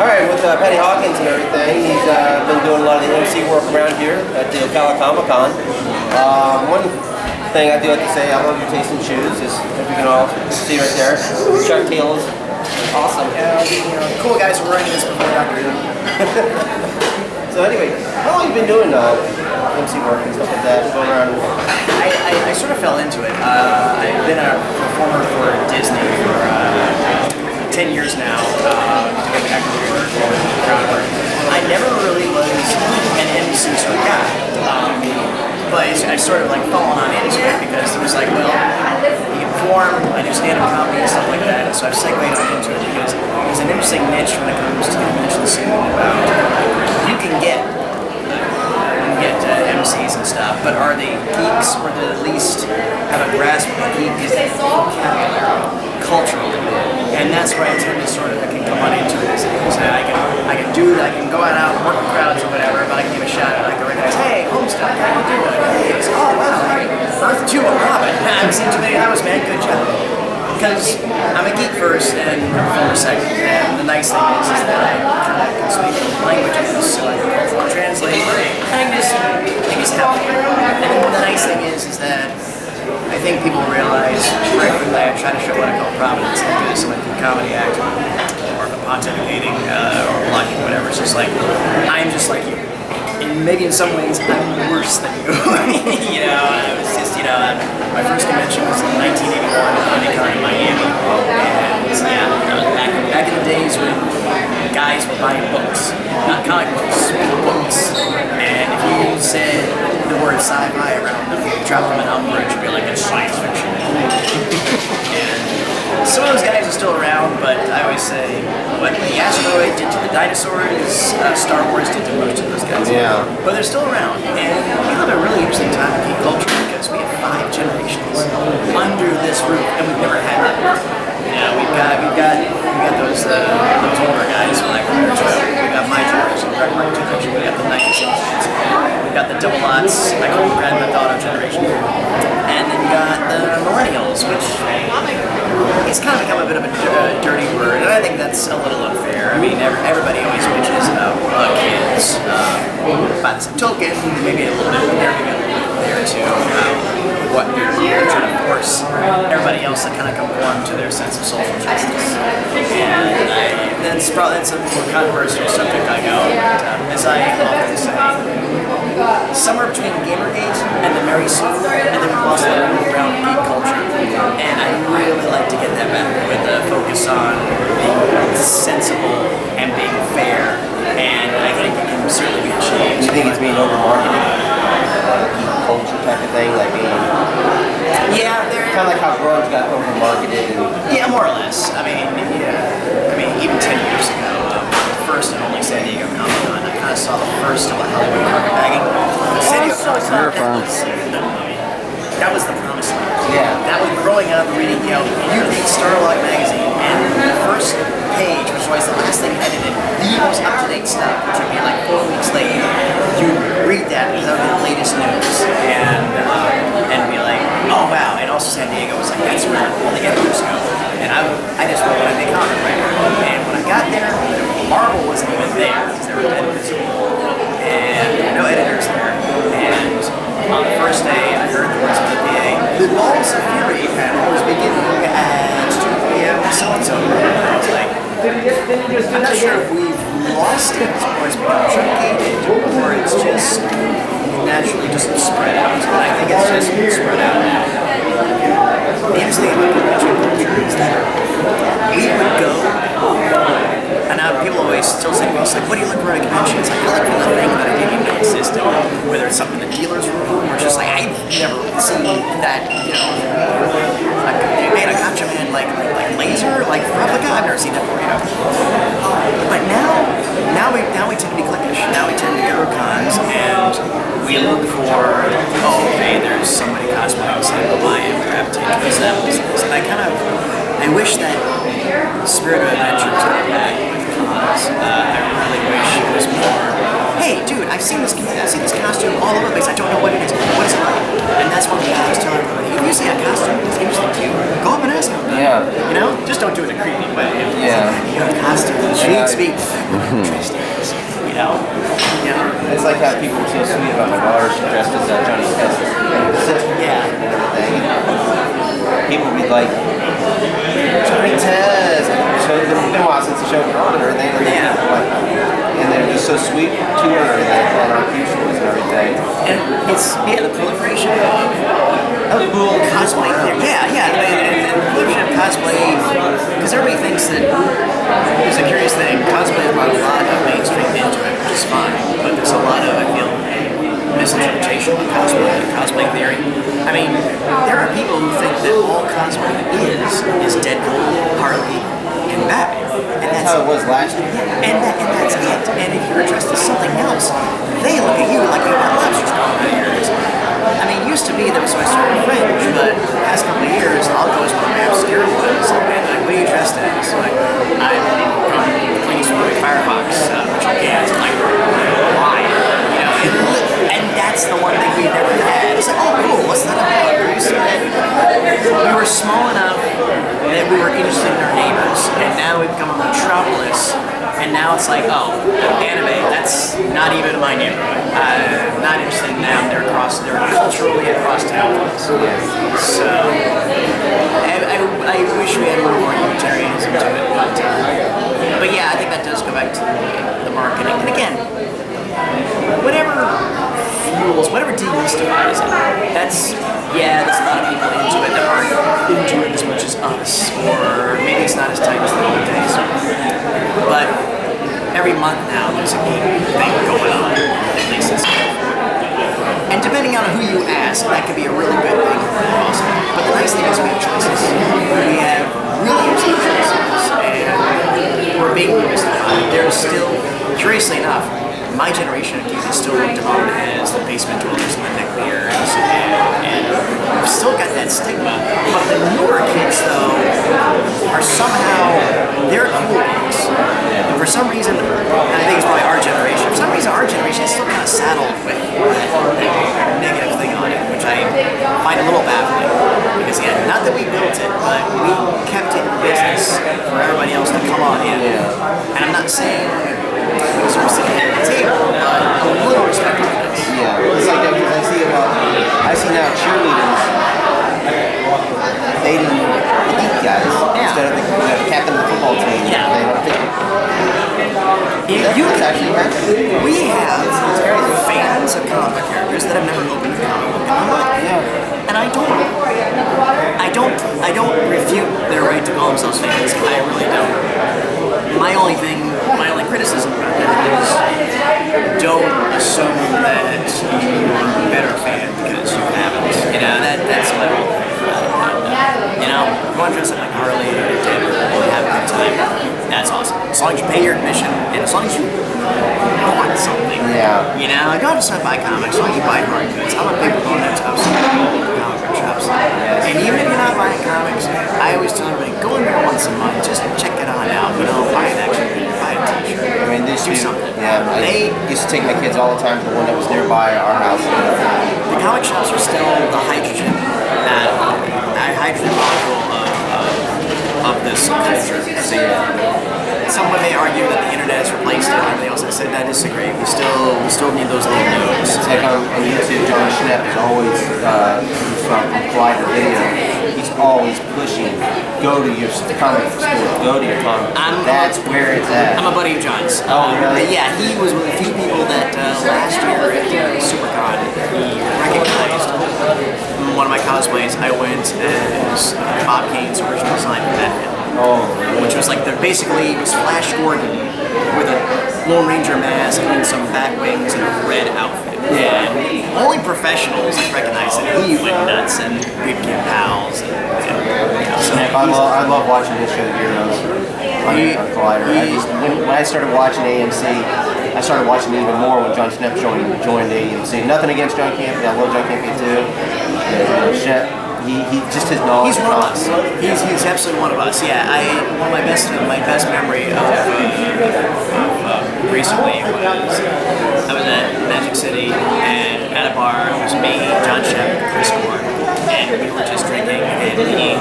Alright, with Patty Hawkins and everything, he's been doing a lot of the MC work around here at the Ocala Comic Con. One thing I do have to say, I love your taste in shoes, as you can all see right there. Chuck Taylor's awesome. Cool guys were running this before Dr. Who. So anyway, how long have you been doing MC work and stuff like that, going around? I sort of fell into it. I've been a performer for Disney for 10 years now, doing acting work, crowd work. I never really was an MC sort of guy, but I sort of like fallen on into it because it was like, well, you can perform, I do stand-up comedy and stuff like that, and so I've segued on into it because there's an interesting niche when it comes to the convention scene about you can get MCs and stuff, but are they geeks or do they at least have a grasp of the geek vocabulary culturally? And that's where I tend to sort of can come on into it. I can do that, I can go out and work with crowds or whatever, but I can give a shout out, I can recognize, hey, Homestuck, how you doing? Hey, oh wow, Earth 2 on Robin. I haven't seen too many of those, man, good job. Because I'm a geek first and a performer second, and the nice thing is that I can speak languages, so I can translate, and I just help. And the nice thing is that I think people realize regularly I try to show what I call providence, like some comedy act, or pontificating, or blocking, whatever. It's just like, I'm just like you. And maybe in some ways I'm worse than you. I was just, my first convention was in 1981 at Comic Con in Miami. And yeah, that was back in the days when guys were buying books. Not comic books, books. And if you said the word sci-fi around them, you dropped them in Umbridge, you'd be like, it's science fiction. And some of those guys are still around, but I always say what the asteroid did to the dinosaurs, Star Wars did to most of those guys. Yeah. But they're still around, and we live a really interesting time in geek culture because we have 5 generations under this roof, and we've never had that before. We've got those older guys, like we got my generation, my generation, we got the 90s kids, we got the double aughts, I call them Grand Theft Auto generation, and then you got the millennials, which it's kind of become a bit of a dirty word, and I think that's a little unfair. I mean, everybody always bitches about kids. By the same token, maybe a little bit there too, what they're trying to force everybody else to kind of conform to their sense of social justice. And that's a more controversial subject I know, but as I often say, somewhere between Gamergate and the Mary Sue, and then we've lost that around geek culture. And I really like to get that back with a focus on being sensible and being fair, and I think it can certainly be achieved. Do you think it's being over-marketed? Geek culture type of thing, like being... Yeah, kind of like how Grunge got over-marketed and... Yeah, more or less. I mean, even 10 years ago, first and only San Diego Comic Con, I kind of saw the first of the Hollywood carpetbagging. San Diego that was the promised land. Yeah. That was growing up reading, you read Starlight magazine, and the first page, which was the last thing edited, the most up-to-date stuff, which would be like 4 weeks later, you read that because that would be the latest news, and be like, oh wow, and also San Diego was like, that's where all the editors go. And I just wrote what I make comic writer. And when I got there, Marvel wasn't even there because there were editors. And no editors there. And on the first day, I heard the words of the PA, the Balls of Fury panel was beginning at 2 p.m. so-and-so. And I was like, I'm not sure if we've lost it or it's become truncated or it's just naturally just spread out. But I think it's just spread out now. The interesting thing about convention culture is that we would go, and now people always still say to me, it's like, what do you look for at a convention? It's like, I look for the thing that I didn't even know existed, whether it's something in the dealer's room, or just like, I've never seen that, man, a gotcha man, like laser, like replica, I've never seen that before, But now we tend to be cliquish. Now we tend to go to cons, and we look for, okay, there's somebody cosplaying, so I'll buy it, gravitate towards them. And I wish that spirit of adventure was not back with cons. I really wish it was more, hey, dude, I've seen this costume all over the place. I don't know what it is. What is it like? And that's one thing I always tell everybody. If you see a costume that's interesting to you, go up and ask them. Yeah. You know, just don't do it in a creepy way. Yeah. You have a costume that intrigues me. Interesting. You know. It's like how people were so sweet about my daughter. She dressed as Johnny Test's sister. Yeah. And everything. People would be like, Johnny Test. So it's been a while since the show came on and everything. And they're just so sweet to her and everything. And our usuals and everything. And it's the proliferation of cool cosplay there. Yeah. And the proliferation of cosplay, because everybody thinks that it's a curious thing. Cosplay has brought a lot of mainstream into it, which is fine. But there's a lot of, I feel, misinterpretation of cosplay theory. I mean, there are people who think that all cosplay is Deadpool, Harley, and Batman. And that's how it was last year. And that's it. And if you're dressed as something else, they look at you like you got lobsters coming out of your ears. I mean, it used to be there was sort of fringe, but the past couple of years, I'll go as one of my obscure ones. And like, what are you dressed as? Like, I'm from Clint Eastwood Firefox, which I can't. Like, why? You know, and that's the one thing we've never had. It's like, oh, cool, what's that about? We're used to it. We were small enough that we were interested in our neighbors, and now we've become a metropolis, and now it's like, oh, anime, that's not even my neighborhood. I'm not interested in them. They're culturally across town. So, I wish we had a little more utilitarianism to it, but yeah, I think that does go back to the marketing. And again, whatever demystifies it. There's a lot of people into it that aren't into it as much as us, or maybe it's not as tight as the old days. But every month now there's a geek thing going on, at least it's and depending on who you ask, that could be a really good thing or awesome. But the nice thing is we have choices. We have really interesting choices, and we're being demystified. There's still, curiously enough, my generation of kids is still looked upon as the basement dwellers and the neckbeards, and we've still got that stigma. But the newer kids, though, are somehow, they're cool kids. And for some reason, and I think it's probably our generation, for some reason our generation is still kind of saddled with that negative thing on it, which I find a little baffling. Because again, not that we built it, but we kept it in business for everybody else to come on in. And I'm not saying sort of sitting at the table, but a little respect for this. Yeah, it's like that because I see now cheerleaders dating the geek guys instead of the captain of the football team. Yeah. They don't think. That's actually happening. We have fans of comic characters that have never opened a comic book in their life. Yeah. And I don't refute their right to call themselves fans. I really don't. My only criticism about that is don't assume that you're a better fan because you haven't. You know, that's my whole thing. You know, go and dress up like Harley or Deadpool and have a good time. That's awesome. As long as you pay your admission and as long as you want something. Yeah. You know, I go to some buy comics, as long as you buy hard goods. I'm a big proponent of some comic book shops. And even if you're not buying comics, I always tell everybody, go in there once a month, just check it on out. You know, buy an action figure, buy a t-shirt. I mean, do something. Yeah, I used to take my kids all the time to the one that was nearby our house. The comic shops are still the hydrogen module of this culture. Someone may argue that the internet has replaced it and everything else. I said I disagree. We still need those little nodes. It's like on YouTube, John Schnepp is always from Collider Video. He's always pushing. Go to your comic book store. Go to your comic book. That's where it's at. I'm a buddy of John's. Oh, really? Yeah, he was one of the few people that last year at SuperCon he recognized one of my cosplays. I went as Bob Kane's original design for Batman. Oh, which was like basically it was Flash Gordon with a Lone Ranger mask and some bat wings and a red outfit. And only professionals recognized that he went nuts and we became pals. So I love watching his show Heroes on Collider. When I started watching AMC, I started watching it even more when John Schnepp joined AMC. Nothing against John Campea, I love John Campea too. Schnepp. He just his knowledge. He's one of us. He's absolutely one of us. Yeah, one of my best memory of recently was I was at Magic City and at a bar it was me, John Shep, Chris we were just drinking and being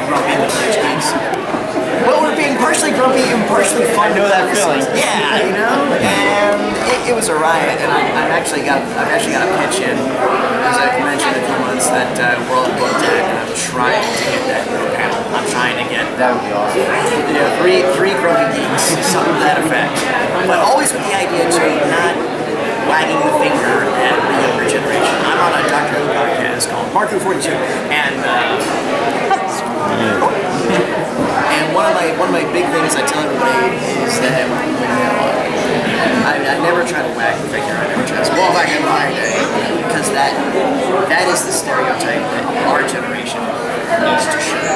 grumpy middle-aged geeks. Well, we're being partially grumpy and partially fun. I know that feeling. Yeah, you know, and it was a riot. And I've actually got a pitch in. There's a convention in a few months that World Book Tag, and I'm trying to get that panel. I'm trying to get That would be awesome. three grumpy geeks, something to that effect. But always with the idea to not wagging the finger at the younger generation. I'm on a Doctor Who podcast called Mark Who 42, and one of my big things I tell everybody is that I never try to wag the finger. I never try to say, well, back in my day, because that is the stereotype that our generation needs to show.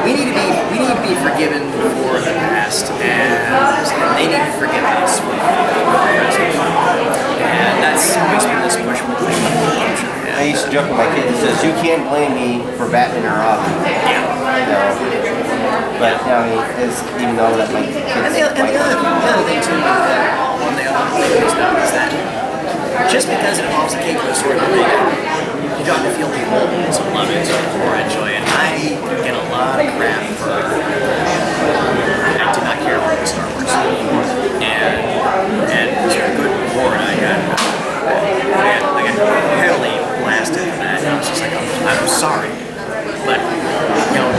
We need to be forgiven for the past, and they need to forgive us for the present. And that's always been this push-pull. I used to joke with my kids. It says, "You can't blame me for Batman or Robin." But I mean, even though that might. And the other thing too, one of the other things is that just because it involves a cake with a sword and a you don't have to feel the importance of love it or enjoy it. I get a lot of crap for. I do not care about Star Wars, and it's a good reward. I got heavily blasted for that. And it's just like I'm sorry, but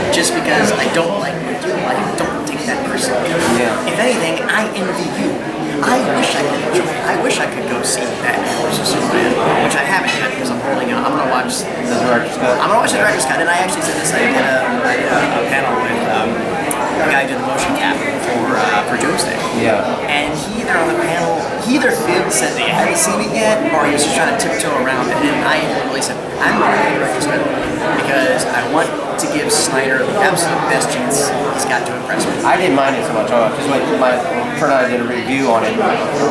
just because I don't like what you like, don't take that personally. Yeah. If anything, I envy you. I wish I could enjoy it. I wish I could go see Batman vs Superman, which I haven't yet because I'm holding out. I'm gonna watch The director's cut. I'm gonna watch the director's cut, and I actually said this. I did a panel with the guy who did the motion cap for Doomsday. Yeah. And he either on the panel, he either fibbed, said they hadn't seen it yet, or he was just trying to tiptoe around it. And I really said, I'm going to get the director's cut because I want to give Snyder the absolute best chance he's got to impress me. I didn't mind it so much because my friend and I did a review on it on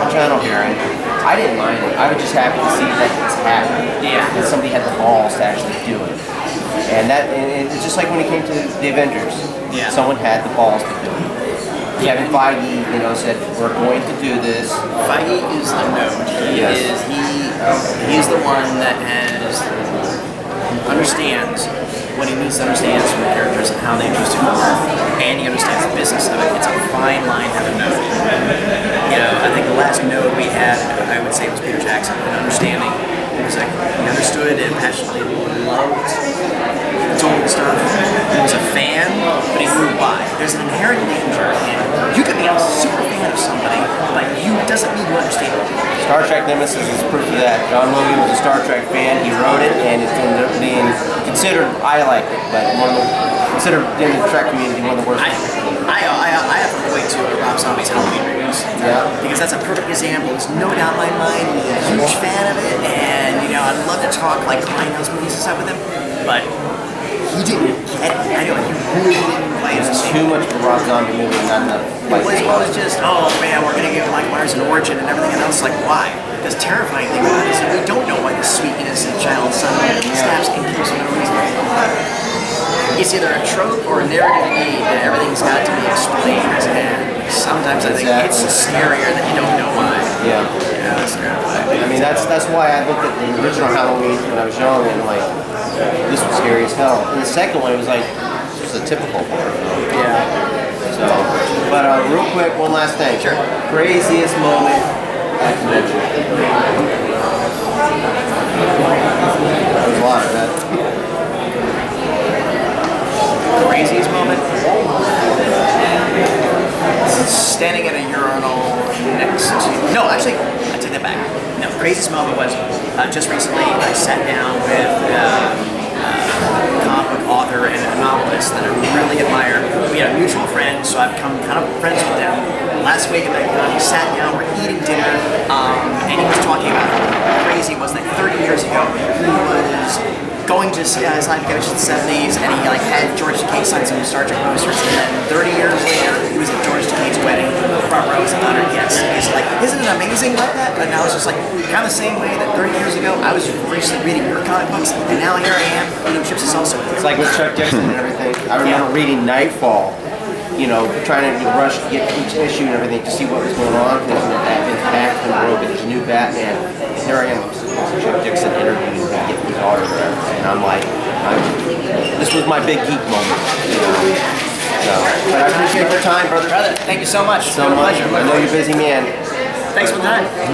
my channel here, and I didn't mind it. I was just happy to see that it's happening. Yeah. That somebody had the balls to actually do it. And it's just like when it came to the Avengers. Yeah. Someone had the balls to do it. Kevin Feige, said we're going to do this. Feige is the node. He's the one that understands what he needs to understand from the characters and how they choose to move, and he understands the business of it. It's a fine line to have a node. I think the last node we had, I would say, was Peter Jackson, an understanding. It was like he understood and passionately loved told stuff. He was a fan, but he knew why. There's an inherent danger in you could be a super fan of somebody, but it doesn't mean you understand it. Star Trek Nemesis is proof of that. John Logan was a Star Trek fan. He wrote it, and it ended up being considered. I liked it, but considered in the Trek community one of the worst. I have to wait to Rob Zombie's Halloween reviews. Yeah. Because that's a perfect example. There's no doubt in my mind. I'm a huge fan of it, and I'd love to talk like Grindhouse movies and stuff with him, but he didn't get it. I know he really didn't play it. It's too much of a Rob Zombie movie, and not enough. It was just, oh man, we're gonna give Mike Myers an origin and everything else. Like, why? The terrifying thing about it is that we don't know why the sweet innocent child son stabs and kills for no reason. It's either a trope or a narrative need that everything's got to be explained. And sometimes I think it's scarier that you don't know why. Yeah. Yeah, that's terrifying. I mean, that's why I looked at the original Halloween when I was young, and like, this was scary as hell. And the second one, it was like just a typical horror film. Yeah. So, but real quick, one last thing. Sure. Craziest moment at convention. There was a lot of that. Craziest moment? Standing at a urinal next to... No, actually, I take that back. No, craziest moment was just recently I sat down with a comic book author and a novelist that I really admire. We had a mutual friend, so I've become kind of friends with them. Last week, we sat down, we're eating dinner, and he was talking about how crazy it was that 30 years ago he was going to science fiction in the 70s, and he had George Takei sign some Star Trek posters, and then 30 years later, he was at George Takei's wedding, front row as an honored guest. He's like, isn't it amazing like that? And now it's just like, kind of the same way that 30 years ago, I was recently reading your comic books, and now here I am, eating chips and salsa with you. It's like with Chuck Dixon and everything. I remember reading Nightfall, trying to rush to get each issue and everything to see what was going on. Batman's back from the road, there's a new Batman. And here I am, Chuck Dixon interviewing him. big geek moment. You know? So, but I appreciate your time, brother. Brother, thank you so much. It's So been a much. pleasure. I know you're a busy man. Thanks for the time.